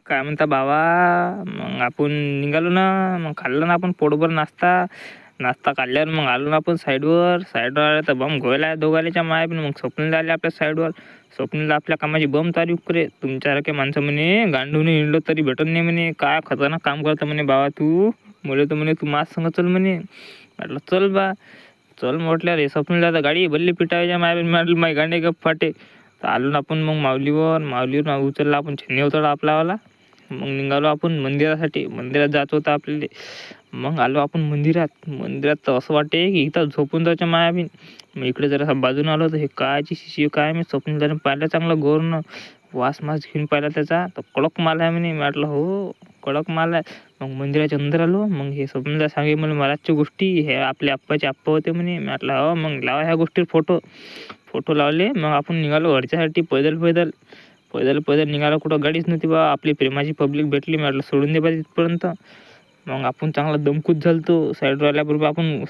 काय म्हणता बाबा? मग आपण निघालो ना, मग खाल्लं ना आपण पोटभर नाश्ता काढल्यावर मग आलो ना आपण साईडवर आलं तर बम गोयला दोघाल्याच्या माय. पण मग स्वप्नीला आले आपल्या साईडवर. स्वप्नीला आपल्या कामाची बम तारीफ करे. तुमच्यासारखे माणसं म्हणे गांडून हिंडलो तरी भेटत नाही म्हणे. काय खतरनाक काम करतं म्हणे बाबा तू. मुले तर म्हणे तू माझ संग चल म्हणे. म्हटलं चल बा. चल म्हटल्यावर हे स्वप्नीला आता गाडी बल्ली पिटायच्या माय. म्हटलं माय गांडे गप फाटे. तर आलो ना आपण मग माऊलीवर उचलला आपण छन्नी होता आपलावाला. मग निघालो आपण मंदिरात जात होता आपल्याला. मग आलो आपण मंदिरात तर असं वाटते की इथं झोपून जायच्या माया बी. मग इकडे जरा बाजून आलो तर हे कायची शिशी काय मी स्वप्न जरा पाहिलं चांगलं गोरनं. वास घेऊन पाहिला त्याचा तर कडक माल आहे म्हणे. म्हटलं हो कडक माल आहे. मग मंदिराच्या अंदर आलो. मग हे स्वप्नला सांगे मला महाराजच्या गोष्टी. हे आपले आप्पाचे आप्पा होते म्हणे. म्हटलं हो मग लावा ह्या गोष्टीवर फोटो लावले. मग आपण निघालो घरच्यासाठी पैदल निघालो. कुठं गाडीच नव्हती बा. आपली प्रेमाची पब्लिक भेटली. म्हटलं सोडून दे बा तिथपर्यंत. मग आपण चांगला दमखुत झालतो. साईडवर आल्याबरोबर आपण